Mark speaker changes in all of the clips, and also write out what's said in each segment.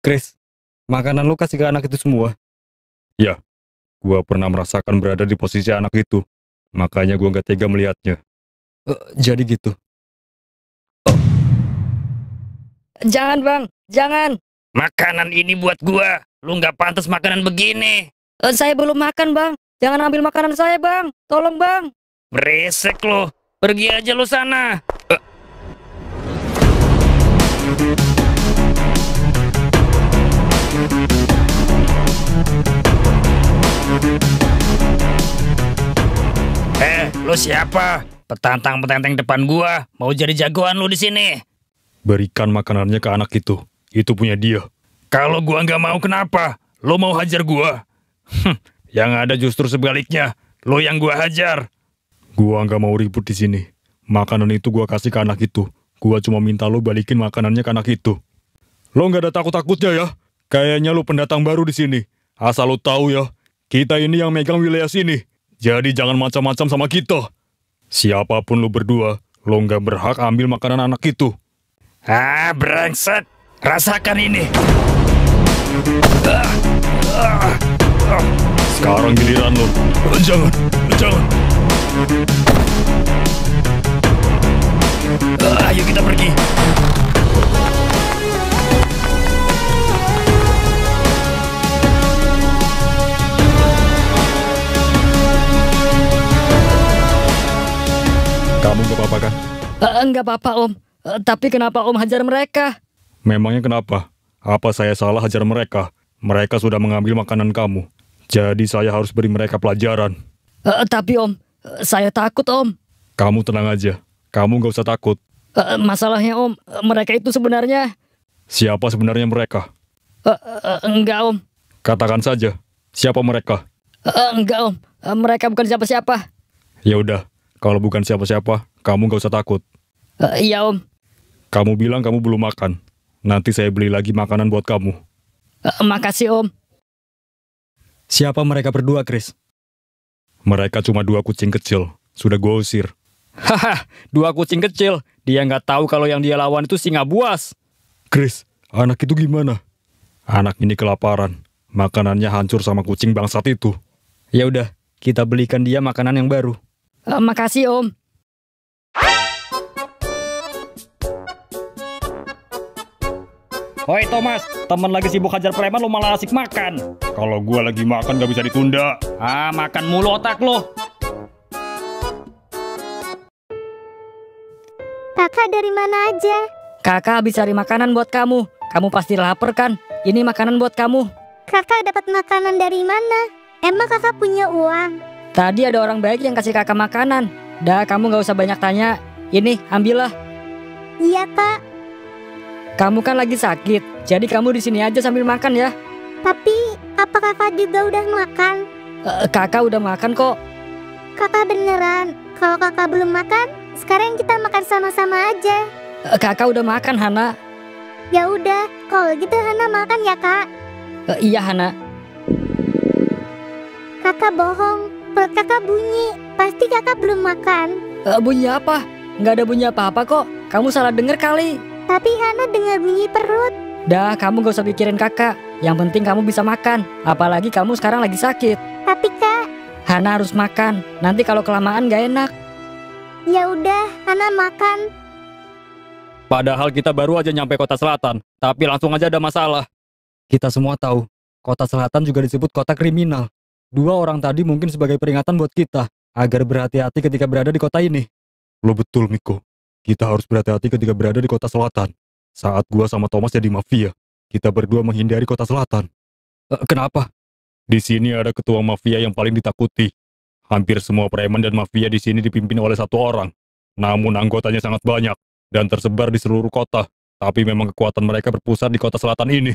Speaker 1: Chris, makanan lu kasih ke anak itu semua? Ya, gua pernah merasakan berada di posisi anak itu. Makanya gua nggak tega melihatnya. Jadi gitu.
Speaker 2: Jangan bang, jangan.
Speaker 3: Makanan ini buat gua. Lu nggak pantas makanan begini.
Speaker 2: Saya belum makan bang. Jangan ambil makanan saya bang. Tolong bang.
Speaker 3: Beresek lo. Pergi aja lu sana. Lu siapa? Petantang-petantang depan gua. Mau jadi jagoan lu di sini.
Speaker 1: Berikan makanannya ke anak itu. Itu punya dia.
Speaker 3: Kalau gua nggak mau kenapa? Lo mau hajar gua? Yang ada justru sebaliknya. Lo yang gua hajar.
Speaker 1: Gua nggak mau ribut di sini. Makanan itu gua kasih ke anak itu. Gua cuma minta lo balikin makanannya ke anak itu. Lo nggak ada takut-takutnya ya? Kayaknya lo pendatang baru di sini. Asal lo tahu ya, kita ini yang megang wilayah sini. Jadi jangan macam-macam sama kita. Siapapun lo berdua, lo nggak berhak ambil makanan anak itu.
Speaker 3: Ah, brengsek. Rasakan ini.
Speaker 1: Sekarang giliran lo. Jangan.
Speaker 3: Ayo kita pergi.
Speaker 1: Kamu gak apa-apa kan?
Speaker 2: Enggak apa-apa om. Tapi kenapa om hajar mereka?
Speaker 1: Memangnya kenapa? Apa saya salah hajar mereka? Mereka sudah mengambil makanan kamu. Jadi saya harus beri mereka pelajaran.
Speaker 2: Tapi om, saya takut om.
Speaker 1: Kamu tenang aja. Kamu gak usah takut.
Speaker 2: Masalahnya om, mereka itu sebenarnya...
Speaker 1: Siapa sebenarnya mereka?
Speaker 2: Enggak om.
Speaker 1: Katakan saja. Siapa mereka?
Speaker 2: Enggak om. Mereka bukan siapa-siapa.
Speaker 1: Ya udah. Kalau bukan siapa-siapa, kamu gak usah takut.
Speaker 2: Iya om.
Speaker 1: Kamu bilang kamu belum makan. Nanti saya beli lagi makanan buat kamu.
Speaker 2: Makasih om.
Speaker 1: Siapa mereka berdua, Chris? Mereka cuma 2 kucing kecil. Sudah gue usir.
Speaker 4: Haha, 2 kucing kecil. Dia nggak tahu kalau yang dia lawan itu singa buas.
Speaker 1: Chris, anak itu gimana? Anak ini kelaparan. Makanannya hancur sama kucing bangsat itu.
Speaker 4: Ya udah, kita belikan dia makanan yang baru.
Speaker 2: Makasih om.
Speaker 4: Hoi Thomas, teman lagi sibuk hajar preman, lo malah asik makan.
Speaker 1: Kalau gue lagi makan gak bisa ditunda.
Speaker 4: Ah, makan mulu otak lo.
Speaker 5: Kakak dari mana aja?
Speaker 2: Kakak habis cari makanan buat kamu. Kamu pasti lapar kan? Ini makanan buat kamu.
Speaker 5: Kakak dapat makanan dari mana? Emang kakak punya uang?
Speaker 2: Tadi ada orang baik yang kasih kakak makanan. Dah, kamu gak usah banyak tanya. Ini, ambillah.
Speaker 5: Iya kak.
Speaker 2: Kamu kan lagi sakit, jadi kamu di sini aja sambil makan ya.
Speaker 5: Tapi apa kakak juga udah makan?
Speaker 2: Kakak udah makan kok.
Speaker 5: Kakak beneran? Kalau kakak belum makan, sekarang kita makan sama-sama aja.
Speaker 2: Kakak udah makan, Hana.
Speaker 5: Ya udah, kalau gitu Hana makan ya kak.
Speaker 2: Iya Hana.
Speaker 5: Kakak bohong, perut kakak bunyi. Pasti kakak belum makan.
Speaker 2: Bunyi apa? Nggak ada bunyi apa-apa kok. Kamu salah denger kali.
Speaker 5: Tapi Hana dengar bunyi perut.
Speaker 2: Dah, kamu gak usah pikirin kakak. Yang penting kamu bisa makan. Apalagi kamu sekarang lagi sakit.
Speaker 5: Tapi kak,
Speaker 2: Hana harus makan. Nanti kalau kelamaan gak enak.
Speaker 5: ya udah Hana makan.
Speaker 4: Padahal kita baru aja nyampe kota selatan, tapi langsung aja ada masalah.
Speaker 1: Kita semua tahu, kota selatan juga disebut kota kriminal. 2 orang tadi mungkin sebagai peringatan buat kita, agar berhati-hati ketika berada di kota ini. Lo betul, Miko. Kita harus berhati-hati ketika berada di kota selatan. Saat gua sama Thomas jadi mafia, kita berdua menghindari kota selatan.
Speaker 4: Kenapa?
Speaker 1: Di sini ada ketua mafia yang paling ditakuti. Hampir semua preman dan mafia di sini dipimpin oleh 1 orang. Namun anggotanya sangat banyak dan tersebar di seluruh kota. Tapi memang kekuatan mereka berpusat di kota selatan ini.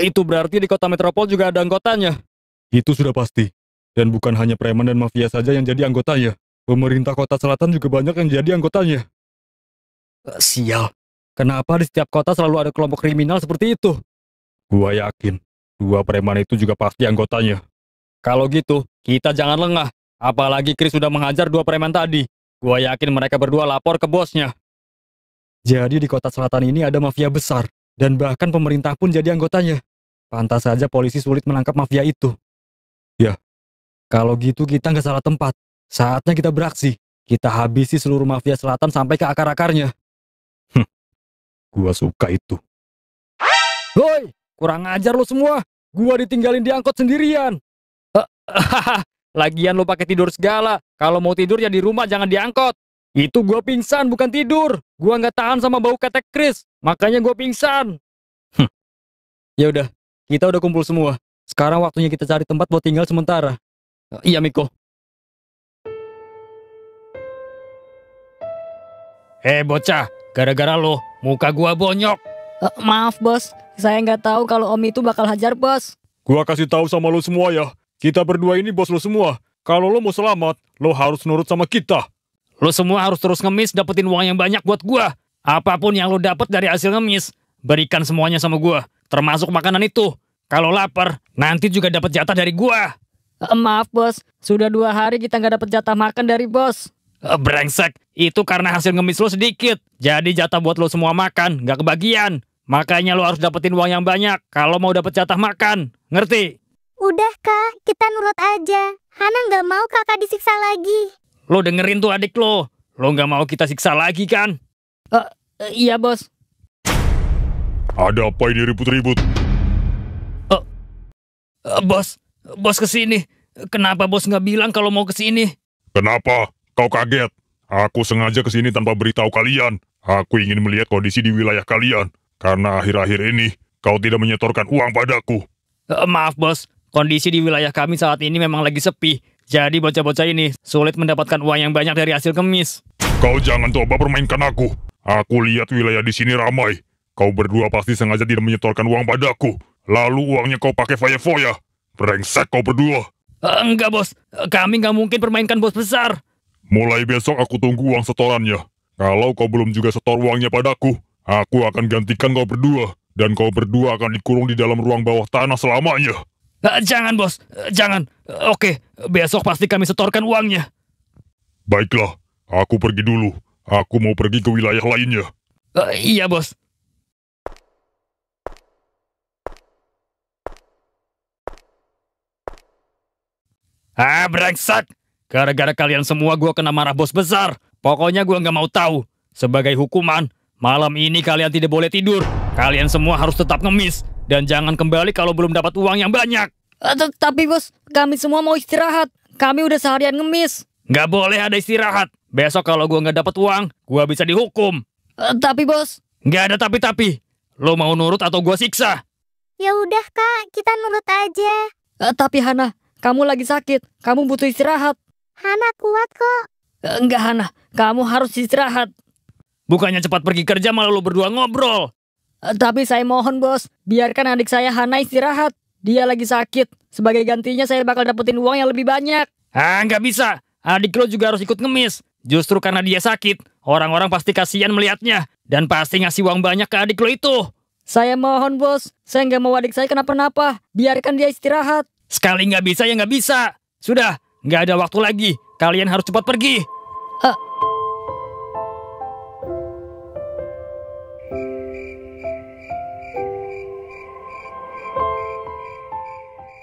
Speaker 4: Itu berarti di kota metropol juga ada anggotanya.
Speaker 1: Itu sudah pasti. Dan bukan hanya preman dan mafia saja yang jadi anggotanya. Pemerintah kota selatan juga banyak yang jadi anggotanya.
Speaker 4: Sial. Kenapa di setiap kota selalu ada kelompok kriminal seperti itu?
Speaker 1: Gua yakin 2 preman itu juga pasti anggotanya.
Speaker 4: Kalau gitu, kita jangan lengah. Apalagi Chris sudah menghajar 2 preman tadi. Gua yakin mereka berdua lapor ke bosnya.
Speaker 1: Jadi di kota selatan ini ada mafia besar.
Speaker 4: Dan bahkan pemerintah pun jadi anggotanya. Pantas saja polisi sulit menangkap mafia itu. Ya, kalau gitu kita nggak salah tempat. Saatnya kita beraksi. Kita habisi seluruh mafia selatan sampai ke akar-akarnya.
Speaker 1: Gua suka itu.
Speaker 4: Woi, kurang ajar lo semua. Gua ditinggalin di angkot sendirian. Lagian lo pakai tidur segala. Kalau mau tidur ya di rumah, jangan di angkot. Itu gua pingsan, bukan tidur. Gua nggak tahan sama bau ketek Chris. Makanya gua pingsan. Ya udah, kita udah kumpul semua. Sekarang waktunya kita cari tempat buat tinggal sementara. Iya, Miko.
Speaker 3: Bocah, gara-gara lo, muka gua bonyok.
Speaker 2: Maaf bos, saya nggak tahu kalau om itu bakal hajar bos.
Speaker 1: Gua kasih tahu sama lo semua ya. Kita berdua ini bos lo semua. Kalau lo mau selamat, lo harus nurut sama kita.
Speaker 3: Lo semua harus terus ngemis dapetin uang yang banyak buat gua. Apapun yang lo dapet dari hasil ngemis, berikan semuanya sama gua. Termasuk makanan itu. Kalau lapar, nanti juga dapat jatah dari gua.
Speaker 2: Maaf bos, sudah 2 hari kita nggak dapat jatah makan dari bos.
Speaker 3: Brengsek, itu karena hasil ngemis lo sedikit. Jadi jatah buat lo semua makan, nggak kebagian. Makanya lo harus dapetin uang yang banyak kalau mau dapet jatah makan. Ngerti?
Speaker 5: Udah kak, kita nurut aja. Hana nggak mau kakak disiksa lagi.
Speaker 3: Lo dengerin tuh adik lo. Lo nggak mau kita siksa lagi kan?
Speaker 2: Iya bos.
Speaker 1: Ada apa ini ribut-ribut?
Speaker 3: Bos kesini. Kenapa bos nggak bilang kalau mau kesini?
Speaker 1: Kenapa? Kau kaget? Aku sengaja kesini tanpa beritahu kalian. Aku ingin melihat kondisi di wilayah kalian. Karena akhir-akhir ini, kau tidak menyetorkan uang padaku.
Speaker 3: Maaf bos, kondisi di wilayah kami saat ini memang lagi sepi. Jadi bocah-bocah ini sulit mendapatkan uang yang banyak dari hasil kemis.
Speaker 1: Kau jangan coba permainkan aku. Aku lihat wilayah di sini ramai. Kau berdua pasti sengaja tidak menyetorkan uang padaku. Lalu uangnya kau pakai foya-foya. Brengsek kau berdua.
Speaker 3: Enggak bos, kami nggak mungkin permainkan bos besar.
Speaker 1: Mulai besok aku tunggu uang setorannya. Kalau kau belum juga setor uangnya padaku, aku akan gantikan kau berdua. Dan kau berdua akan dikurung di dalam ruang bawah tanah selamanya.
Speaker 3: Jangan bos, jangan. Oke, besok pasti kami setorkan uangnya.
Speaker 1: Baiklah, aku pergi dulu. Aku mau pergi ke wilayah lainnya.
Speaker 3: Iya bos. Brengsek. Gara-gara kalian semua gua kena marah bos besar. Pokoknya gua nggak mau tahu. Sebagai hukuman, malam ini kalian tidak boleh tidur. Kalian semua harus tetap ngemis. Dan jangan kembali kalau belum dapat uang yang banyak.
Speaker 2: Tapi bos, kami semua mau istirahat. Kami udah seharian ngemis.
Speaker 3: Nggak boleh ada istirahat. Besok kalau gua nggak dapat uang, gua bisa dihukum.
Speaker 2: Tapi bos.
Speaker 3: Nggak ada tapi-tapi. Lo mau nurut atau gua siksa?
Speaker 5: Ya udah kak, kita nurut aja.
Speaker 2: Tapi Hana, kamu lagi sakit. Kamu butuh istirahat.
Speaker 5: Hana kuat kok.
Speaker 2: Enggak Hana, kamu harus istirahat.
Speaker 3: Bukannya cepat pergi kerja malah lo berdua ngobrol.
Speaker 2: Tapi saya mohon bos, biarkan adik saya Hana istirahat. Dia lagi sakit. Sebagai gantinya saya bakal dapetin uang yang lebih banyak.
Speaker 3: Nggak bisa. Adik lo juga harus ikut ngemis. Justru karena dia sakit, orang-orang pasti kasihan melihatnya. Dan pasti ngasih uang banyak ke adik lo itu.
Speaker 2: Saya mohon bos, saya nggak mau adik saya kenapa-napa. Biarkan dia istirahat.
Speaker 3: Sekali nggak bisa ya nggak bisa. Sudah, nggak ada waktu lagi. Kalian harus cepat pergi.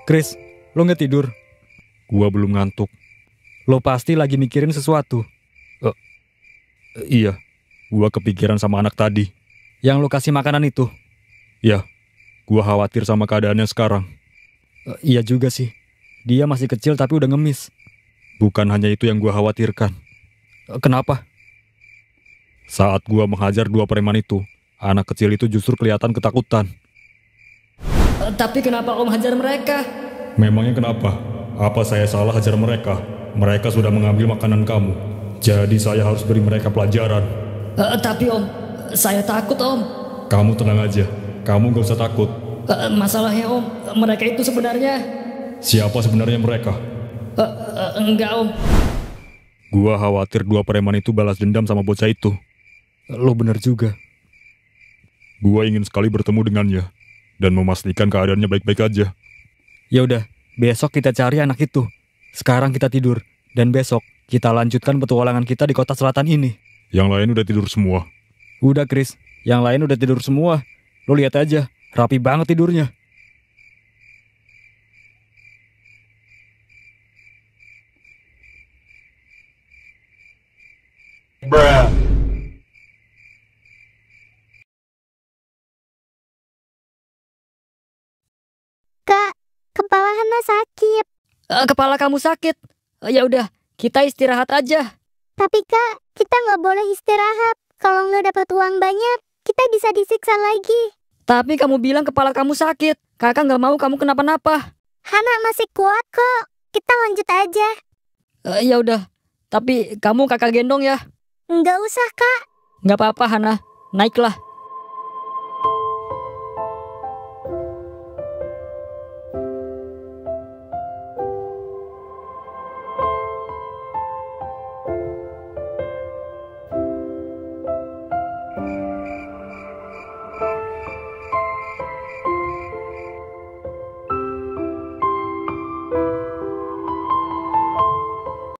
Speaker 4: Chris, lo nggak tidur?
Speaker 1: Gua belum ngantuk.
Speaker 4: Lo pasti lagi mikirin sesuatu.
Speaker 1: Iya, gua kepikiran sama anak tadi.
Speaker 4: Yang lo kasih makanan itu?
Speaker 1: Ya, gua khawatir sama keadaannya sekarang.
Speaker 4: Iya juga sih. Dia masih kecil tapi udah ngemis.
Speaker 1: Bukan hanya itu yang gua khawatirkan.
Speaker 4: Kenapa?
Speaker 1: Saat gua menghajar 2 preman itu, anak kecil itu justru kelihatan ketakutan.
Speaker 2: Tapi kenapa om hajar mereka?
Speaker 1: Memangnya kenapa? Apa saya salah hajar mereka? Mereka sudah mengambil makanan kamu. Jadi saya harus beri mereka pelajaran.
Speaker 2: Tapi om, saya takut om.
Speaker 1: Kamu tenang aja. Kamu gak usah takut.
Speaker 2: Masalahnya om, mereka itu sebenarnya...
Speaker 1: Siapa sebenarnya mereka?
Speaker 2: Enggak om.
Speaker 1: Gua khawatir 2 preman itu balas dendam sama bocah itu.
Speaker 4: Lo bener juga.
Speaker 1: Gua ingin sekali bertemu dengannya. Dan memastikan keadaannya baik-baik aja.
Speaker 4: Ya udah, besok kita cari anak itu. Sekarang kita tidur. Dan besok kita lanjutkan petualangan kita di kota selatan ini.
Speaker 1: Yang lain udah tidur semua.
Speaker 4: Udah Chris, yang lain udah tidur semua.
Speaker 3: Lo lihat aja, rapi banget tidurnya.
Speaker 5: Kak, kepala Hana sakit.
Speaker 2: Kepala kamu sakit. Ya udah, kita istirahat aja.
Speaker 5: Tapi Kak, kita nggak boleh istirahat. Kalau nggak dapat uang banyak, kita bisa disiksa lagi.
Speaker 2: Tapi kamu bilang kepala kamu sakit. Kakak nggak mau kamu kenapa-napa.
Speaker 5: Hana masih kuat kok. Kita lanjut aja.
Speaker 2: Ya udah, tapi kamu kakak gendong ya.
Speaker 5: Nggak usah Kak.
Speaker 2: Nggak apa-apa Hana, naiklah.